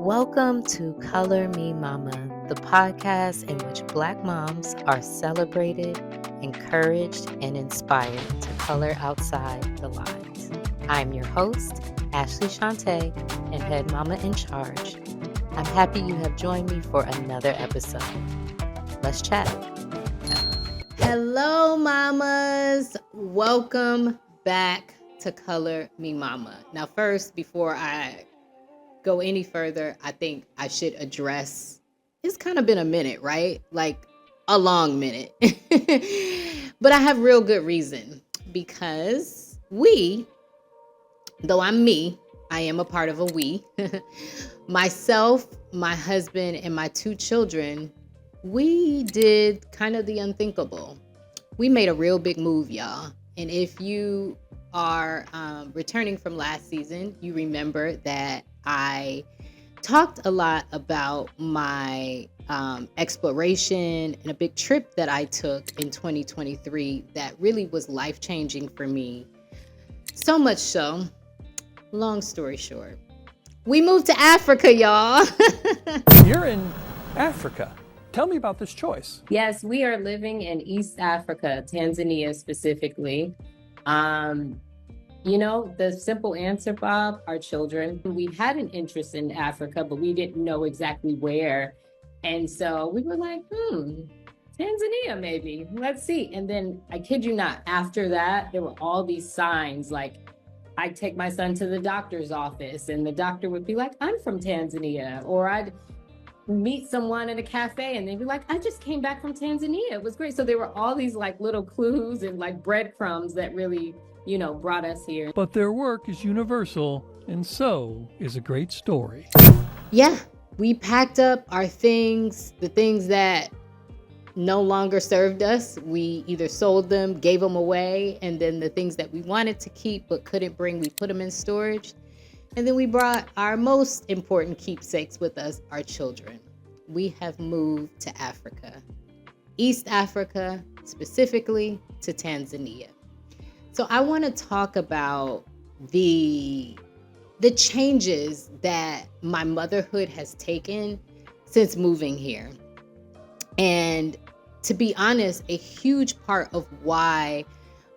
Welcome to Color Me Mama, the podcast in which Black moms are celebrated, encouraged, and inspired to color outside the lines. I'm your host, Ashley Shante, and head mama in charge. I'm happy you have joined me for another episode. Let's chat. Hello, mamas. Welcome back to Color Me Mama. Now, first, before I go any further, I think I should address, it's kind of been a minute, right? Like a long minute. But I have real good reason because though I'm me, I am a part of a we. Myself, my husband, and my two children, we did kind of the unthinkable. We made a real big move, y'all. And if you are returning from last season, you remember that I talked a lot about my exploration and a big trip that I took in 2023 that really was life-changing for me. So much so, long story short, we moved to Africa, y'all. You're in Africa. Tell me about this choice. Yes, we are living in East Africa, Tanzania specifically. The simple answer, Bob, our children. We had an interest in Africa, but we didn't know exactly where. And so we were like, Tanzania, maybe. Let's see. And then, I kid you not, after that, there were all these signs. Like, I'd take my son to the doctor's office, and the doctor would be like, I'm from Tanzania. Or I'd meet someone at a cafe, and they'd be like, I just came back from Tanzania. It was great. So there were all these like little clues and like breadcrumbs that really brought us here. But their work is universal, and so is a great story. Yeah, we packed up our things, the things that no longer served us. We either sold them, gave them away, and then the things that we wanted to keep but couldn't bring, we put them in storage. And then we brought our most important keepsakes with us, our children. We have moved to Africa, East Africa, specifically to Tanzania. So I want to talk about the changes that my motherhood has taken since moving here. And to be honest, a huge part of why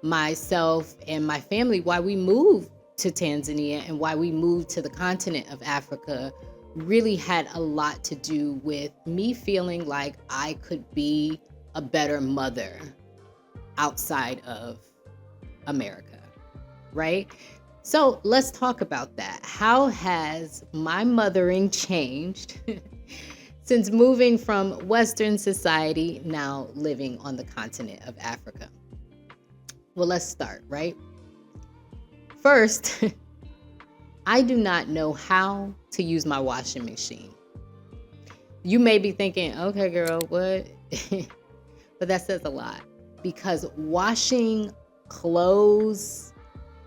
myself and my family, why we moved to Tanzania and why we moved to the continent of Africa really had a lot to do with me feeling like I could be a better mother outside of America, right? So let's talk about that. How has my mothering changed since moving from Western society, now living on the continent of Africa? Well, let's start, right? First, I do not know how to use my washing machine. You may be thinking, okay, girl, what? But that says a lot, because washing clothes,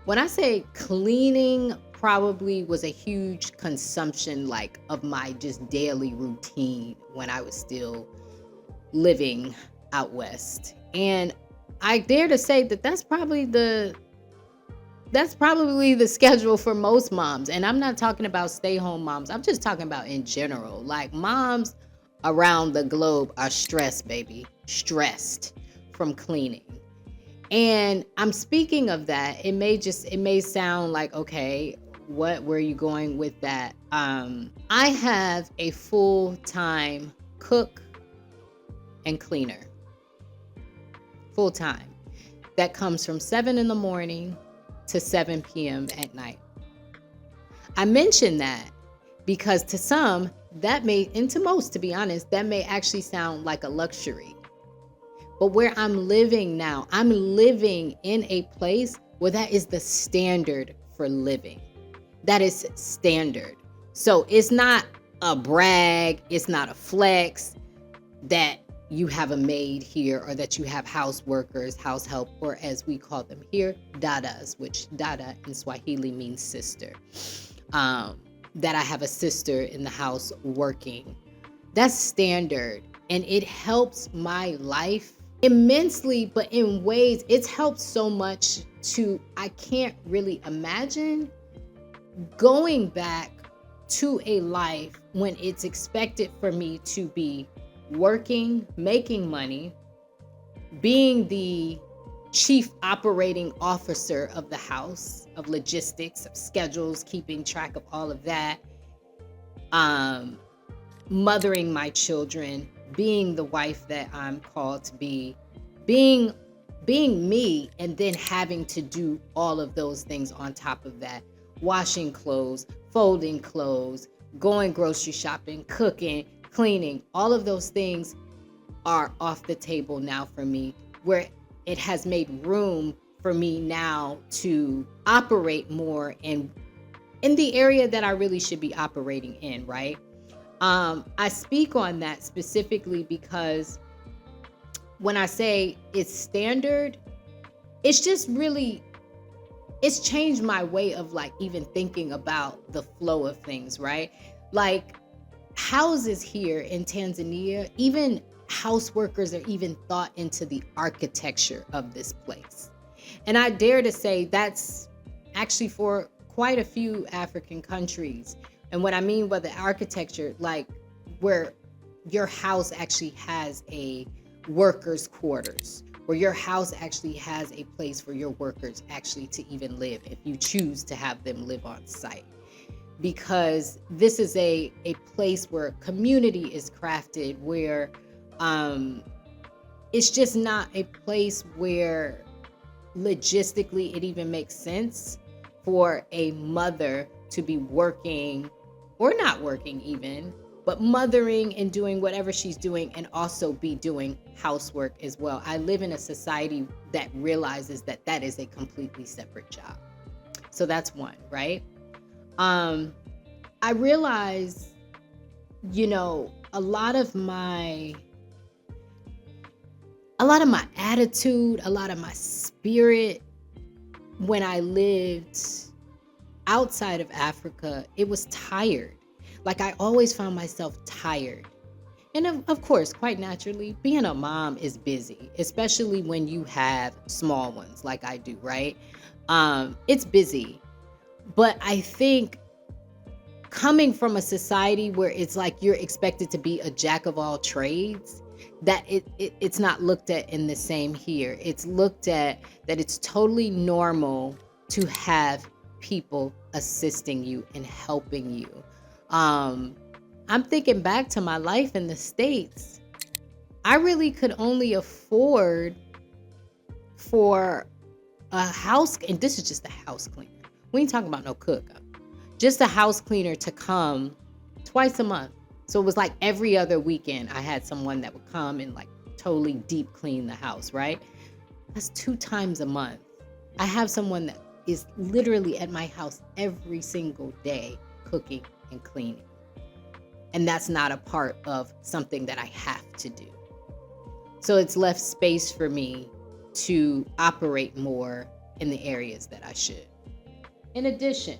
when I say cleaning, probably was a huge consumption of my just daily routine when I was still living out west. And I dare to say that that's probably the schedule for most moms. And I'm not talking about stay-home moms. I'm just talking about in general. Like, moms around the globe are stressed, baby. Stressed from cleaning. And I'm speaking of that. It may sound like, okay, where are you going with that? I have a full-time cook and cleaner. Full-time. That comes from 7 in the morning to 7 p.m. at night. I mention that because to some, and to most, to be honest, that may actually sound like a luxury. But where I'm living now, I'm living in a place where that is the standard for living. That is standard. So it's not a brag, it's not a flex that you have a maid here or that you have house workers, house help, or as we call them here, dadas, which dada in Swahili means sister. That I have a sister in the house working. That's standard. And it helps my life immensely, but in ways it's helped so much I can't really imagine going back to a life when it's expected for me to be working, making money, being the chief operating officer of the house, of logistics, of schedules, keeping track of all of that, mothering my children, being the wife that I'm called to be, being me, and then having to do all of those things on top of that. Washing clothes, folding clothes, going grocery shopping, cooking, cleaning, all of those things are off the table now for me, where it has made room for me now to operate more in the area that I really should be operating in, right? I speak on that specifically because when I say it's standard, it's just really, it's changed my way of like even thinking about the flow of things, right? Like houses here in Tanzania, even house workers are even thought into the architecture of this place. And I dare to say that's actually for quite a few African countries. And what I mean by the architecture, like where your house actually has a workers' quarters, where your house actually has a place for your workers actually to even live if you choose to have them live on site. Because this is a place where community is crafted, where it's just not a place where logistically it even makes sense for a mother to be working or not working even, but mothering and doing whatever she's doing and also be doing housework as well. I live in a society that realizes that that is a completely separate job. So that's one, right? I realize, a lot of my attitude, a lot of my spirit when I lived outside of Africa, it was tired. Like I always found myself tired. And of course, quite naturally, being a mom is busy, especially when you have small ones like I do, right? It's busy. But I think coming from a society where it's like you're expected to be a jack of all trades, that it's not looked at in the same here. It's looked at that it's totally normal to have people assisting you and helping you. I'm thinking back to my life in the States. I really could only afford for a house, and this is just a house cleaner. We ain't talking about no cook. Just a house cleaner to come twice a month. So it was like every other weekend I had someone that would come and like totally deep clean the house, right? That's 2 times a month. I have someone that is literally at my house every single day cooking and cleaning. And that's not a part of something that I have to do. So it's left space for me to operate more in the areas that I should. In addition,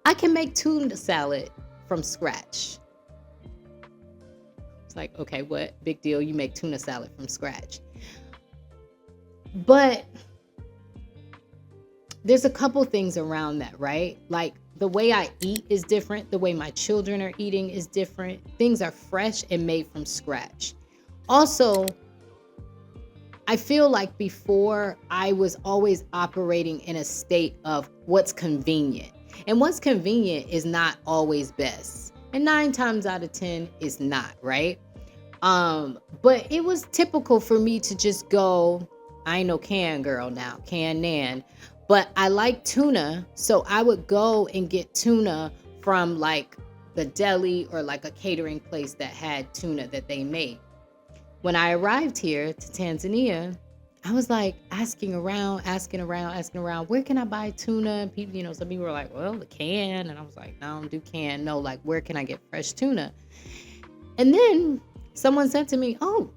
I can make tuna salad from scratch. It's like, okay, what big deal? You make tuna salad from scratch. But there's a couple things around that, right? Like the way I eat is different. The way my children are eating is different. Things are fresh and made from scratch. Also, I feel like before I was always operating in a state of what's convenient. And what's convenient is not always best. And 9 times out of 10 is not, right? But it was typical for me to just go, I ain't no can girl now, can nan. But I like tuna, so I would go and get tuna from like the deli or like a catering place that had tuna that they made. When I arrived here to Tanzania, I was like asking around, where can I buy tuna? And people, some people were like, well, the can. And I was like, no, I don't do can. No, like, where can I get fresh tuna? And then someone said to me, oh,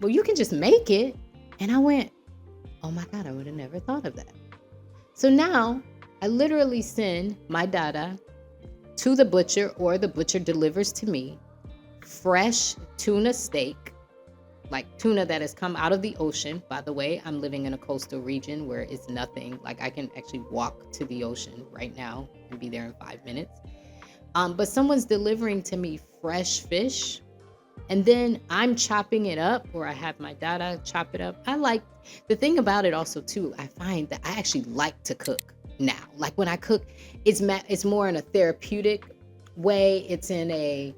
well, you can just make it. And I went, oh my God, I would have never thought of that. So now I literally send my dada to the butcher, or the butcher delivers to me fresh tuna steak like tuna that has come out of the ocean. By the way, I'm living in a coastal region where it's nothing. Like I can actually walk to the ocean right now and be there in 5 minutes. But someone's delivering to me fresh fish, and then I'm chopping it up, or I have my dada chop it up. I like the thing about it also too. I find that I actually like to cook now. Like when I cook, it's more in a therapeutic way. It's in a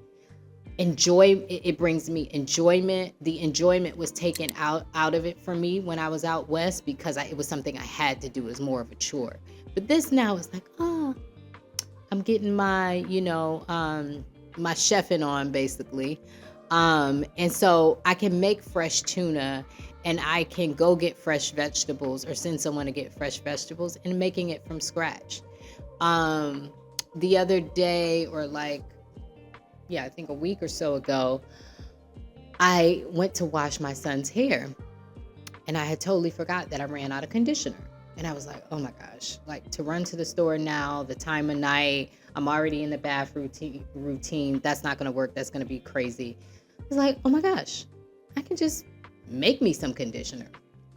it brings me enjoyment. The enjoyment was taken out of it for me when I was out west, because it was something I had to do as more of a chore. But this now is like, oh, I'm getting my my chefing on, basically. And so I can make fresh tuna, and I can go get fresh vegetables or send someone to get fresh vegetables, and making it from scratch. The other day, or I think a week or so ago, I went to wash my son's hair, and I had totally forgot that I ran out of conditioner. And I was like, oh my gosh, like to run to the store now, the time of night, I'm already in the bath routine. That's not going to work. That's going to be crazy. I was like, oh my gosh, I can just make me some conditioner.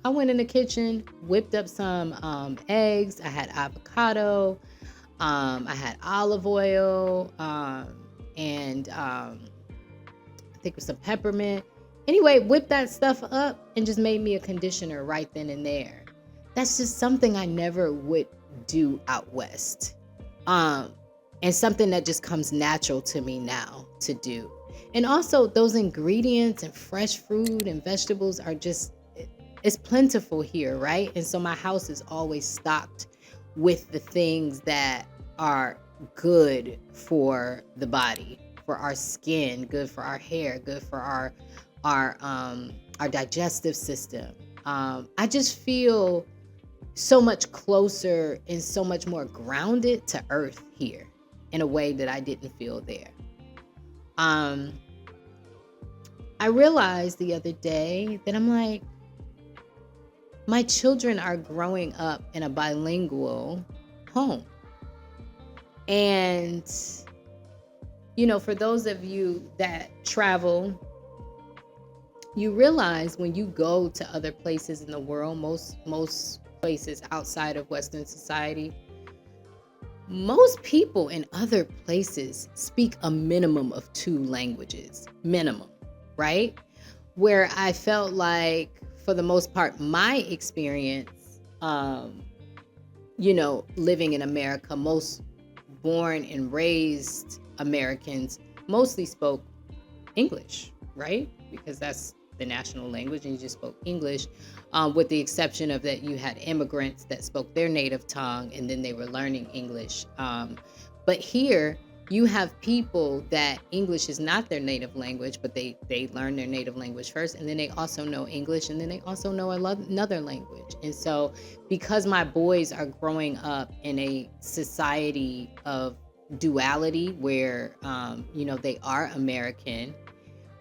I went in the kitchen, whipped up some eggs. I had avocado. I had olive oil. And I think it was some peppermint. Anyway, whipped that stuff up and just made me a conditioner right then and there. That's just something I never would do out west. And something that just comes natural to me now to do. And also those ingredients and fresh fruit and vegetables are just, it's plentiful here, right? And so my house is always stocked with the things that are good for the body, for our skin, good for our hair, good for our digestive system. I just feel so much closer and so much more grounded to earth here in a way that I didn't feel there. I realized the other day that I'm like, my children are growing up in a bilingual home. And, for those of you that travel, you realize when you go to other places in the world, most places outside of Western society, most people in other places speak a minimum of 2 languages, minimum, right? Where I felt like, for the most part, my experience, living in America, most born and raised Americans mostly spoke English, right? Because that's the national language, and you just spoke English, with the exception of that you had immigrants that spoke their native tongue, and then they were learning English. But here you have people that English is not their native language, but they learn their native language first, and then they also know English, and then they also know another language. And so because my boys are growing up in a society of duality where, they are American,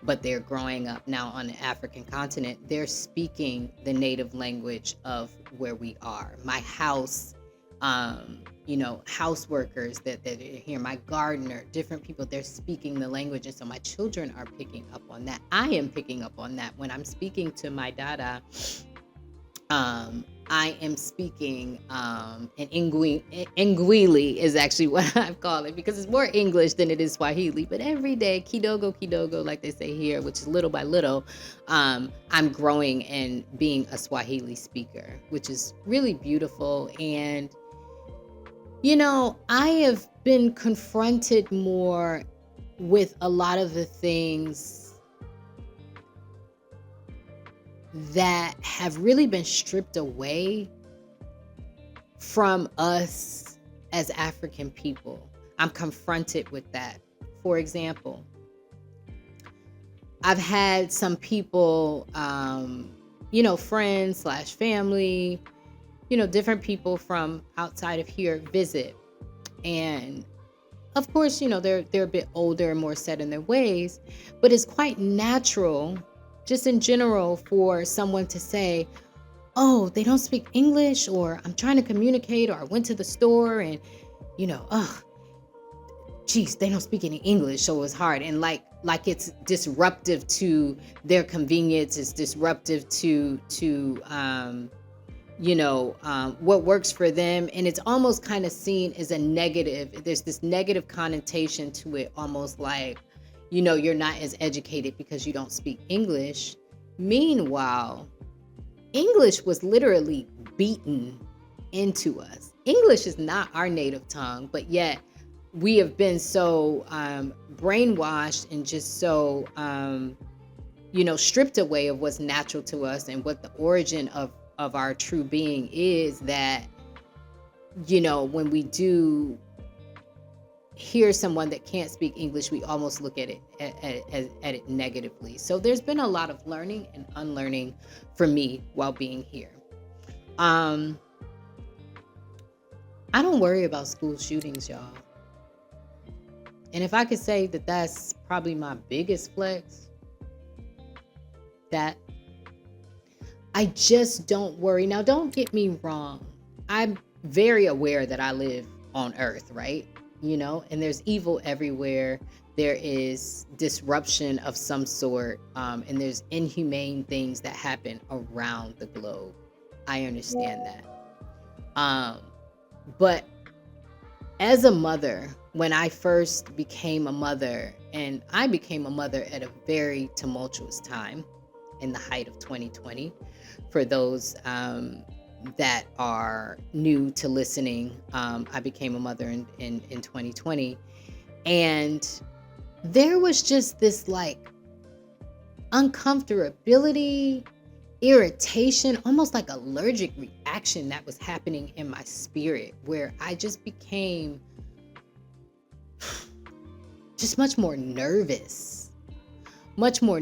but they're growing up now on the African continent, they're speaking the native language of where we are. My house, house workers that are here, my gardener, different people, they're speaking the language. And so my children are picking up on that. I am picking up on that. When I'm speaking to my dada, I am speaking an Ingwili is actually what I call it, because it's more English than it is Swahili. But every day, kidogo, like they say here, which is little by little, I'm growing and being a Swahili speaker, which is really beautiful. And, I have been confronted more with a lot of the things that have really been stripped away from us as African people. I'm confronted with that. For example, I've had some people, friends / family, different people from outside of here visit. And of course, they're a bit older and more set in their ways, but it's quite natural just in general for someone to say, oh, they don't speak English, or I'm trying to communicate, or I went to the store and, they don't speak any English, so it was hard. And like like it's disruptive to their convenience, it's disruptive to what works for them, and it's almost kind of seen as a negative. There's this negative connotation to it, almost like, you're not as educated because you don't speak English. Meanwhile, English was literally beaten into us. English is not our native tongue, but yet we have been so brainwashed and just so stripped away of what's natural to us and what the origin of our true being is, that when we do hear someone that can't speak English, we almost look at it negatively. So there's been a lot of learning and unlearning for me while being here. I don't worry about school shootings, y'all. And if I could say that that's probably my biggest flex, that I just don't worry. Now, don't get me wrong. I'm very aware that I live on Earth, right? And there's evil everywhere. There is disruption of some sort, and there's inhumane things that happen around the globe. I understand that. But as a mother, when I first became a mother, and I became a mother at a very tumultuous time in the height of 2020, for those that are new to listening, I became a mother in 2020, and there was just this like uncomfortability, irritation, almost like allergic reaction that was happening in my spirit, where I just became just much more nervous, much more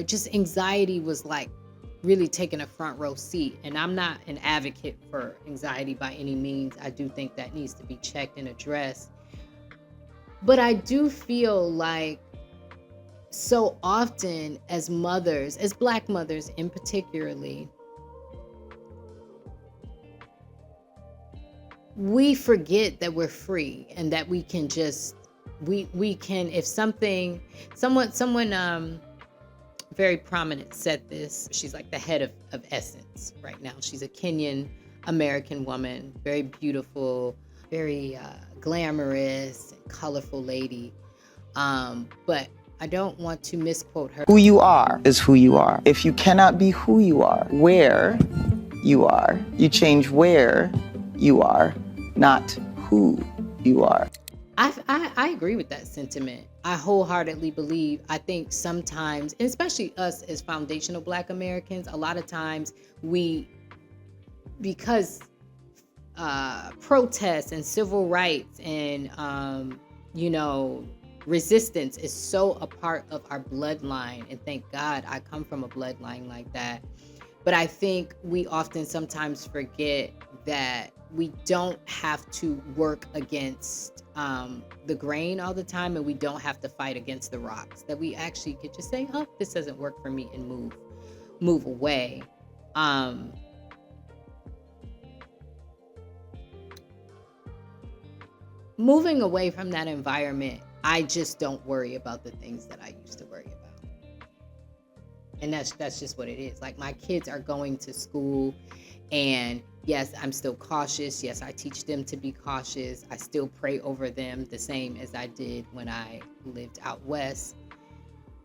just anxiety was like really taking a front row seat. And I'm not an advocate for anxiety by any means. I do think that needs to be checked and addressed. But I do feel like so often as mothers, as Black mothers in particularly, we forget that we're free and that we can just, we can, if someone very prominent said this. She's like the head of Essence right now. She's a Kenyan American woman, very beautiful, very glamorous, and colorful lady. But I don't want to misquote her. Who you are is who you are. If you cannot be who you are, where you are, you change where you are, not who you are. I agree with that sentiment. I wholeheartedly believe, I think sometimes, and especially us as foundational Black Americans, a lot of times because protests and civil rights and, resistance is so a part of our bloodline. And thank God I come from a bloodline like that. But I think we often sometimes forget that we don't have to work against the grain all the time, and we don't have to fight against the rocks, that we actually could just say, oh, this doesn't work for me, and move away. Moving away from that environment, I just don't worry about the things that I used to worry about. And that's just what it is. Like, my kids are going to school, and yes, I'm still cautious. Yes, I teach them to be cautious. I still pray over them the same as I did when I lived out west.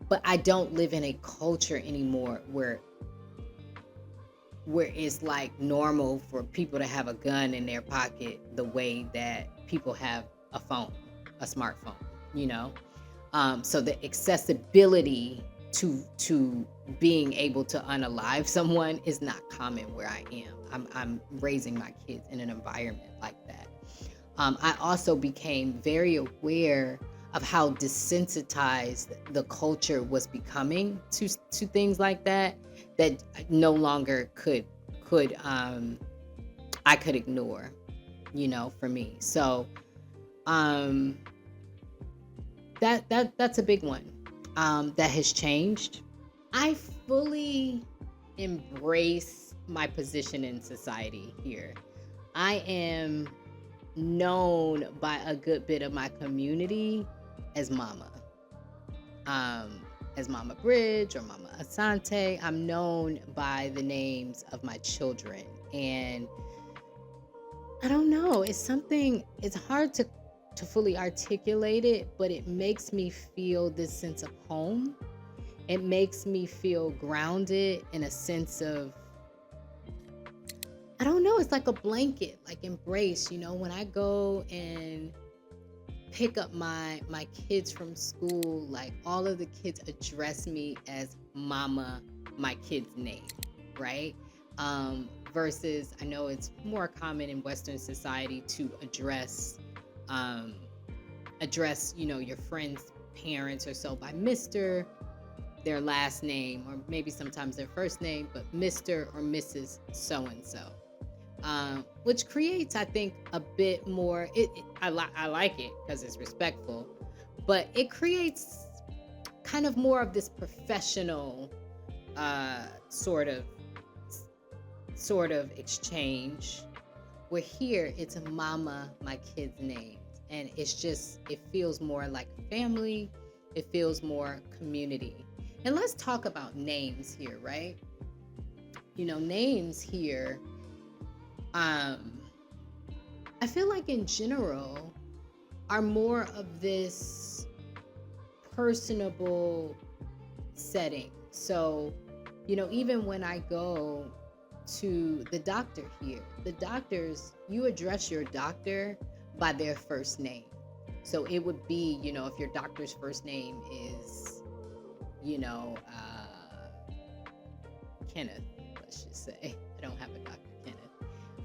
But I don't live in a culture anymore where it's like normal for people to have a gun in their pocket the way that people have a phone, a smartphone, so the accessibility to being able to unalive someone is not common where I am. I'm raising my kids in an environment like that. I also became very aware of how desensitized the culture was becoming to things like that no longer could I could ignore, for me. So that's a big one that has changed. I fully embrace my position in society here. I am known by a good bit of my community as mama. as Mama Bridge or Mama Asante. I'm known by the names of my children. And I don't know, it's hard to fully articulate it, but it makes me feel this sense of home. It makes me feel grounded in a sense of, I don't know, it's like a blanket, like embrace, when I go and pick up my kids from school, like all of the kids address me as Mama, my kid's name, right? Versus I know it's more common in Western society to address your friend's parents or so by Mr., their last name, or maybe sometimes their first name, but Mr. or Mrs. so-and-so. Which creates, I think, a bit more, I like it because it's respectful, but it creates kind of more of this professional sort of exchange, where here it's a Mama, my kid's name. And it feels more like family. It feels more community. And let's talk about names here, right? Names here, I feel like in general are more of this personable setting. So, even when I go to the doctor here, the doctors, you address your doctor by their first name. So it would be, if your doctor's first name is, Kenneth, let's just say. I don't have a Dr. Kenneth.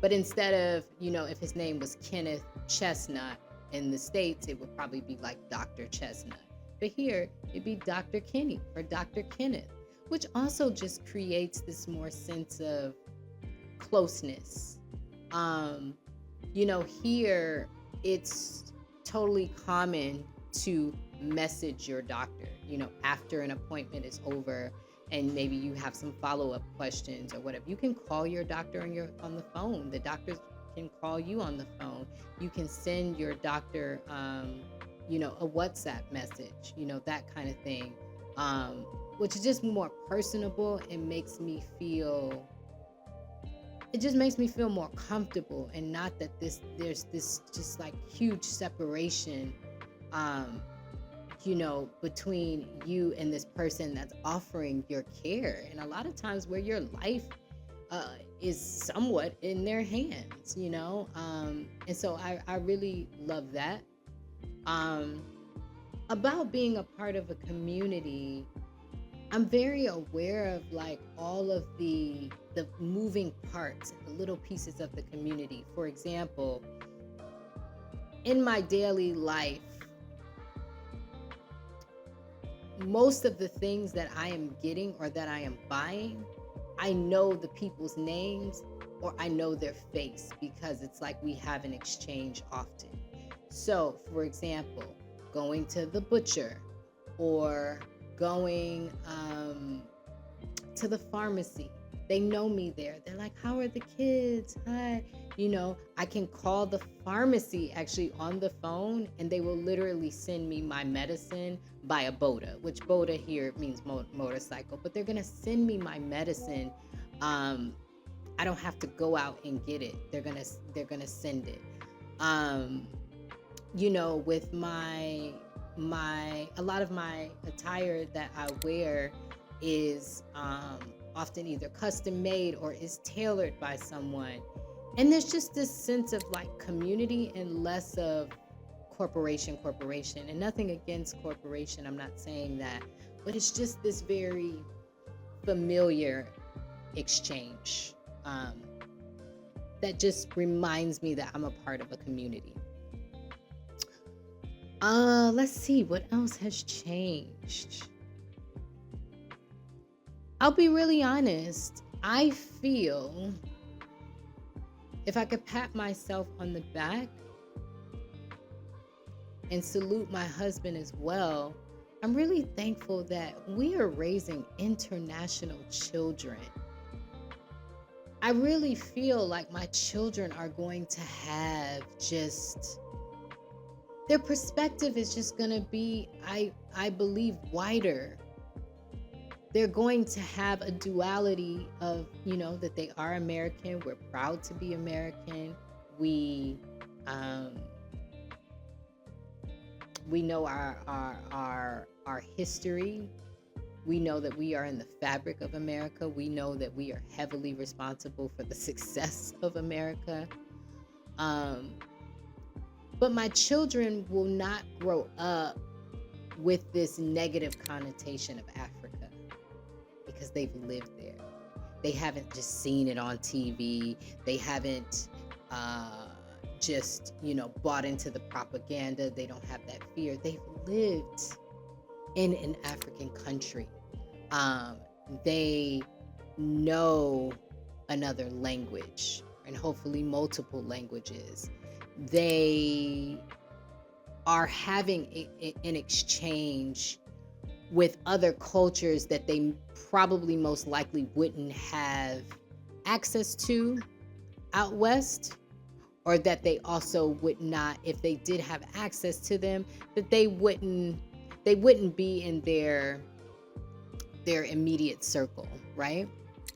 But instead of, if his name was Kenneth Chestnut in the States, it would probably be like Dr. Chestnut. But here, it'd be Dr. Kenny or Dr. Kenneth, which also just creates this more sense of closeness. Here, it's totally common to message your doctor, after an appointment is over and maybe you have some follow-up questions or whatever. You can call your doctor on the phone. The doctors can call you on the phone. You can send your doctor, a WhatsApp message, that kind of thing, which is just more personable and makes me feel more comfortable, and not that there's this just like huge separation, between you and this person that's offering your care. And a lot of times where your life is somewhat in their hands, and so I really love that. About being a part of a community, I'm very aware of like all of the moving parts, the little pieces of the community. For example, in my daily life, most of the things that I am getting or that I am buying, I know the people's names or I know their face, because it's like we have an exchange often. So, for example, going to the butcher or going to the pharmacy, they know me there. They're like, how are the kids? Hi. I can call the pharmacy actually on the phone, and they will literally send me my medicine by a boda, which boda here means motorcycle, but they're going to send me my medicine. I don't have to go out and get it. They're going to send it. With a lot of my attire that I wear is often either custom made or is tailored by someone. And there's just this sense of like community and less of corporation. And nothing against corporation, I'm not saying that, but it's just this very familiar exchange that just reminds me that I'm a part of a community. Let's see, what else has changed? I'll be really honest. I feel if I could pat myself on the back and salute my husband as well, I'm really thankful that we are raising international children. I really feel like my children are going to have just their perspective is just going to be, I believe, wider. They're going to have a duality of, that they are American. We're proud to be American. We know our history. We know that we are in the fabric of America. We know that we are heavily responsible for the success of America. But my children will not grow up with this negative connotation of Africa because they've lived there. They haven't just seen it on TV. They haven't just, bought into the propaganda. They don't have that fear. They've lived in an African country. They know another language and hopefully multiple languages. They are having an exchange with other cultures that they probably most likely wouldn't have access to out west, or that they also would not, if they did have access to them, that they wouldn't be in their immediate circle, right?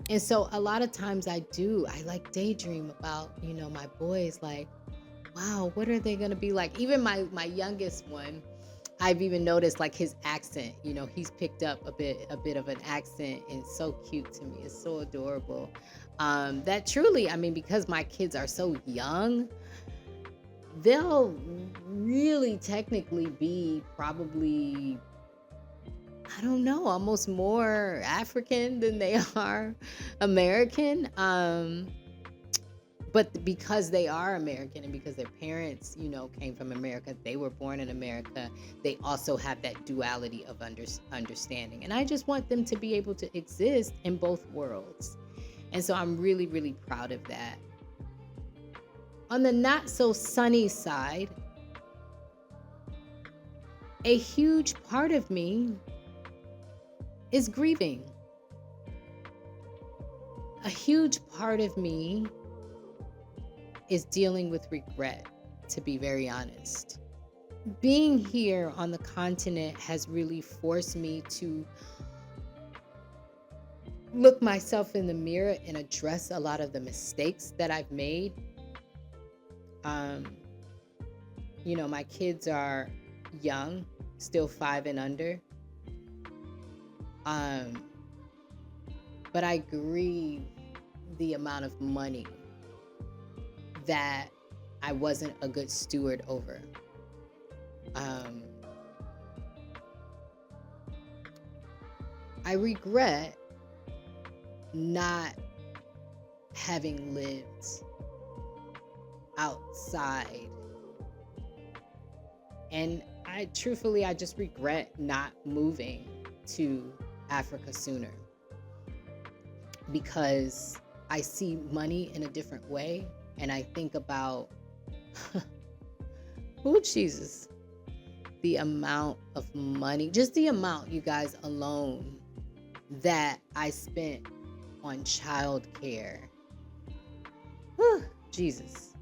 And so a lot of times I like daydream about, my boys, like, wow, what are they gonna be like? Even my youngest one, I've even noticed like his accent, he's picked up a bit of an accent, and it's so cute to me. It's so adorable. That truly, because my kids are so young, they'll really technically be probably, I don't know, almost more African than they are American. But because they are American and because their parents, came from America, they were born in America, they also have that duality of understanding. And I just want them to be able to exist in both worlds. And so I'm really, really proud of that. On the not so sunny side, a huge part of me is grieving. A huge part of me is dealing with regret, to be very honest. Being here on the continent has really forced me to look myself in the mirror and address a lot of the mistakes that I've made. My kids are young, still 5 and under. But I grieve the amount of money that I wasn't a good steward over. I regret not having lived outside. And I just regret not moving to Africa sooner, because I see money in a different way. And I think about, Jesus, the amount of money, just the amount, you guys, alone that I spent on childcare. Jesus,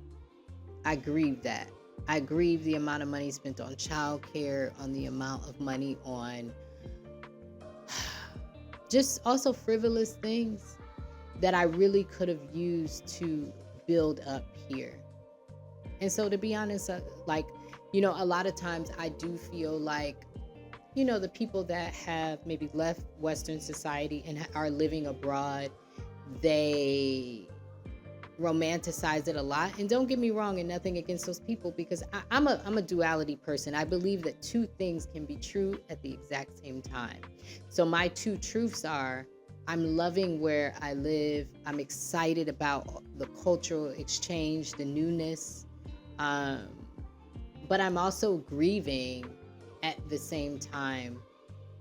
I grieve that. I grieve the amount of money spent on childcare, on the amount of money on just also frivolous things that I really could have used to build up here. And so, to be honest, a lot of times I do feel like, the people that have maybe left Western society and are living abroad, they romanticize it a lot. And don't get me wrong, and nothing against those people, because I'm a duality person. I believe that two things can be true at the exact same time. So my two truths are, I'm loving where I live. I'm excited about the cultural exchange, the newness. But I'm also grieving at the same time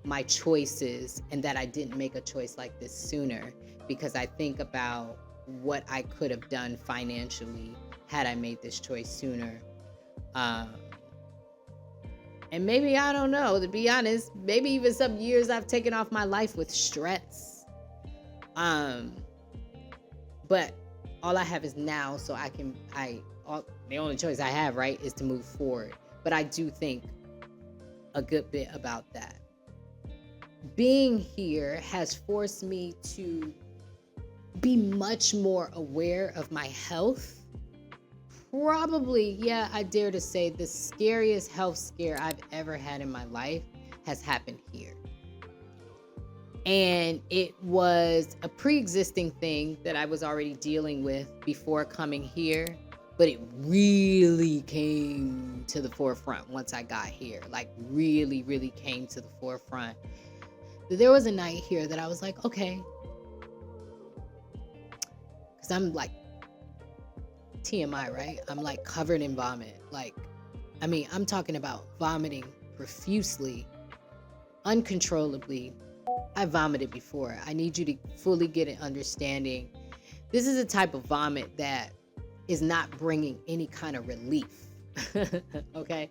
my choices, and that I didn't make a choice like this sooner, because I think about what I could have done financially had I made this choice sooner. And maybe, I don't know, to be honest, maybe even some years I've taken off my life with stress. But all I have is now, so the only choice I have, right, is to move forward. but I do think a good bit about that. Being here has forced me to be much more aware of my health. Probably, yeah, I dare to say the scariest health scare I've ever had in my life has happened here. And it was a pre-existing thing that I was already dealing with before coming here, but it really came to the forefront once I got here. Like really, really came to the forefront. There was a night here that I was like, okay, because I'm like, TMI, right? I'm like covered in vomit. Like, I mean, I'm talking about vomiting profusely, uncontrollably. I vomited before. I need you to fully get an understanding. This is a type of vomit that is not bringing any kind of relief. Okay?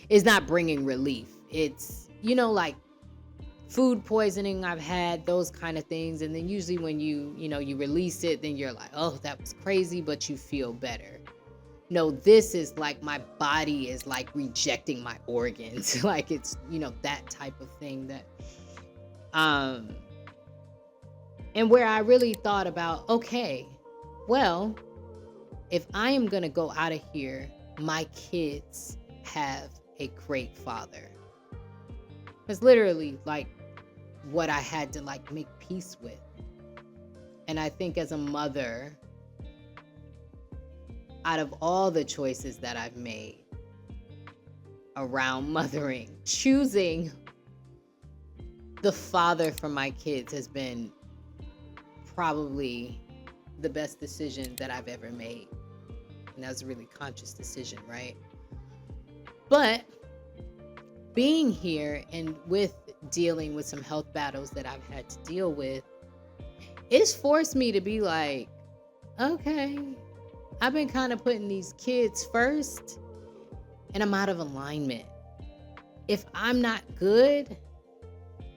It's not bringing relief. It's, like food poisoning I've had, those kind of things. And then usually when you release it, then you're like, oh, that was crazy, but you feel better. No, this is like my body is like rejecting my organs. Like it's, that type of thing that, and where I really thought about, okay, well, if I am going to go out of here, my kids have a great father. It's literally like what I had to like make peace with. And I think as a mother, out of all the choices that I've made around mothering, choosing the father for my kids has been probably the best decision that I've ever made. And that was a really conscious decision, right? But being here and with dealing with some health battles that I've had to deal with, it's forced me to be like, okay, I've been kind of putting these kids first and I'm out of alignment. If I'm not good,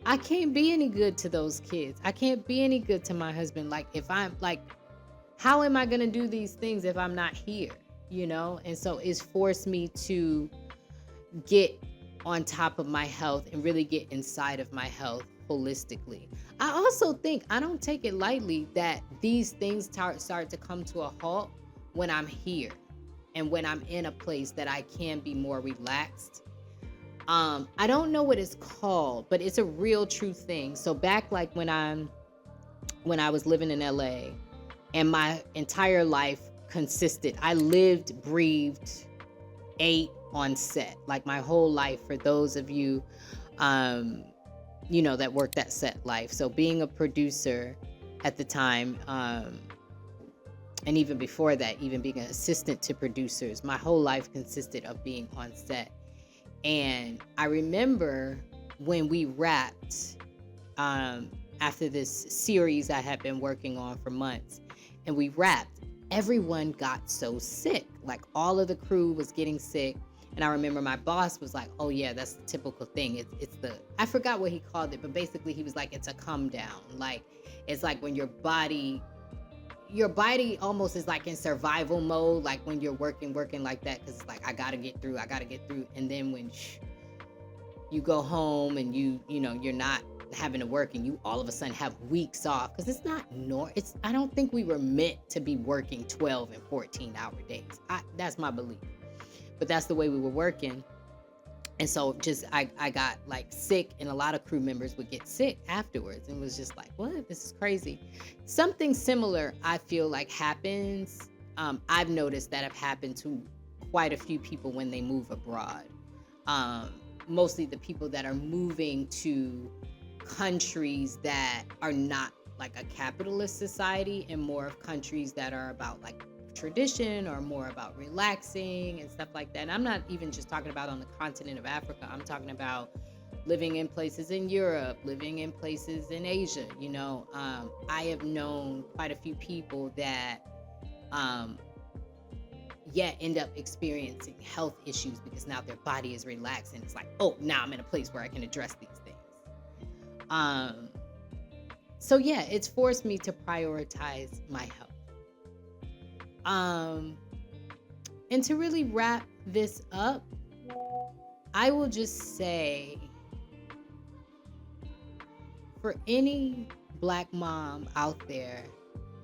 I can't be any good to those kids. I can't be any good to my husband. Like if I'm like, how am I going to do these things if I'm not here? And so it's forced me to get on top of my health and really get inside of my health holistically. I also think I don't take it lightly that these things start to come to a halt when I'm here and when I'm in a place that I can be more relaxed. I don't know what it's called, but it's a real true thing. So back like when I was living in LA and my entire life consisted, I lived, breathed, ate on set, like my whole life, for those of you, that worked that set life. So being a producer at the time, and even before that, even being an assistant to producers, my whole life consisted of being on set. And I remember when we wrapped, after this series I had been working on for months, and we wrapped, everyone got so sick. Like all of the crew was getting sick. And I remember my boss was like, oh yeah, that's the typical thing. I forgot what he called it, but basically he was like, it's a come down. Like, it's like when your body almost is like in survival mode, like when you're working like that, because it's like, I gotta get through. And then when you go home and you're not having to work and you all of a sudden have weeks off, because it's not I don't think we were meant to be working 12 and 14 hour days. That's my belief, but that's the way we were working. And so I got like sick, and a lot of crew members would get sick afterwards, and was just like, what? This is crazy. Something similar I feel like happens. I've noticed that have happened to quite a few people when they move abroad. Mostly the people that are moving to countries that are not like a capitalist society, and more of countries that are about like tradition or more about relaxing and stuff like that. And I'm not even just talking about on the continent of Africa. I'm talking about living in places in Europe, living in places in Asia. I have known quite a few people that end up experiencing health issues because now their body is relaxed, and it's like, oh, now I'm in a place where I can address these things. So yeah, it's forced me to prioritize my health. And to really wrap this up, I will just say, for any Black mom out there,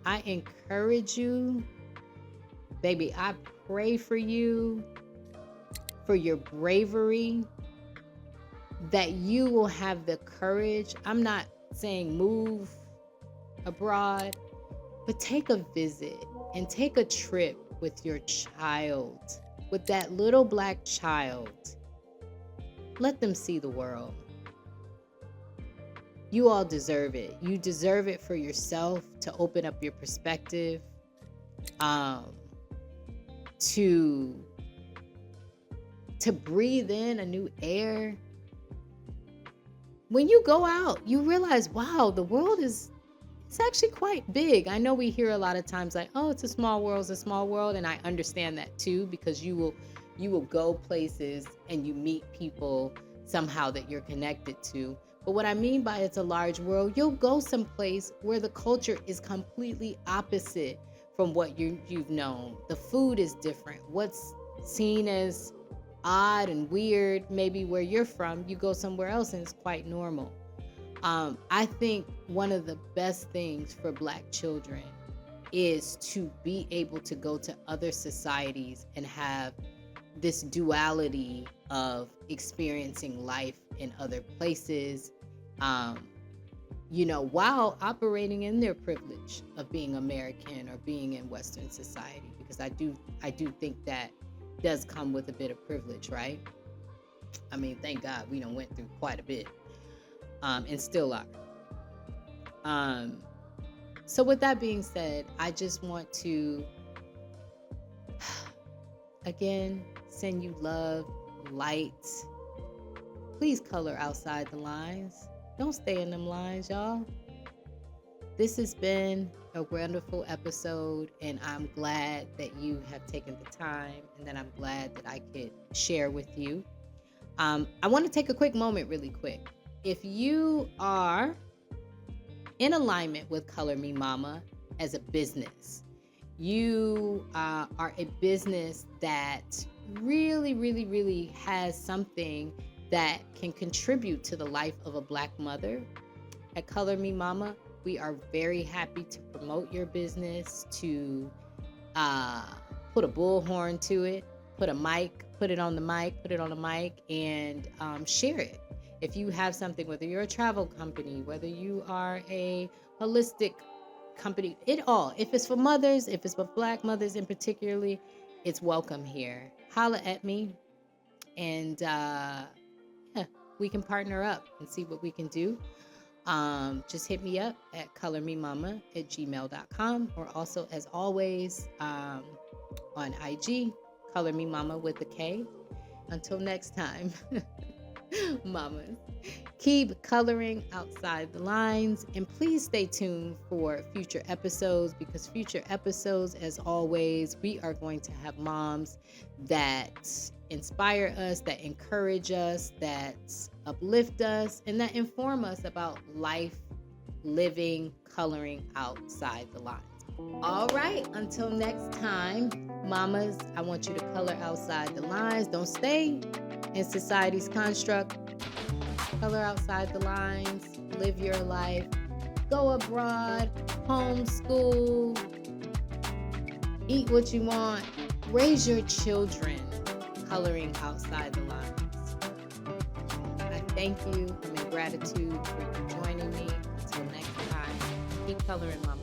I encourage you, baby, I pray for you, for your bravery, that you will have the courage. I'm not saying move abroad, but take a visit and take a trip with your child, with that little Black child. Let them see the world. You all deserve it. You deserve it for yourself, to open up your perspective, to breathe in a new air. When you go out, you realize, wow, the world it's actually quite big. I know we hear a lot of times like, oh, it's a small world, and I understand that too, because you will go places and you meet people somehow that you're connected to. But what I mean by it's a large world, you'll go someplace where the culture is completely opposite from what you've known. The food is different. What's seen as odd and weird, maybe where you're from, you go somewhere else and it's quite normal. I think one of the best things for Black children is to be able to go to other societies and have this duality of experiencing life in other places, while operating in their privilege of being American or being in Western society, because I do think that does come with a bit of privilege, right? I mean, thank God we done went through quite a bit, and still are. So with that being said, I just want to, again, send you love, light. Please color outside the lines. Don't stay in them lines, y'all. This has been a wonderful episode, and I'm glad that you have taken the time, and that I'm glad that I could share with you. I want to take a quick moment really quick. If you are in alignment with Color Me Mama as a business, you are a business that really, really, really has something that can contribute to the life of a Black mother, at Color Me Mama, we are very happy to promote your business, to put a bullhorn to it, put it on the mic, and share it. If you have something, whether you're a travel company, whether you are a holistic company, if it's for mothers, if it's for Black mothers in particularly, it's welcome here. Holla at me, and we can partner up and see what we can do. Just hit me up at colormemama@gmail.com, or also, as always, on IG, Color Me Mama with a K. Until next time, mamas, keep coloring outside the lines, and please stay tuned for future episodes, because future episodes, as always, we are going to have moms that inspire us, that encourage us, that uplift us, and that inform us about life, living, coloring outside the lines. All right, until next time, mamas, I want you to color outside the lines. Don't stay in society's construct. Color outside the lines. Live your life. Go abroad. Homeschool. Eat what you want. Raise your children coloring outside the lines. I thank you. I'm in gratitude for you joining me. Until next time, keep coloring, mama.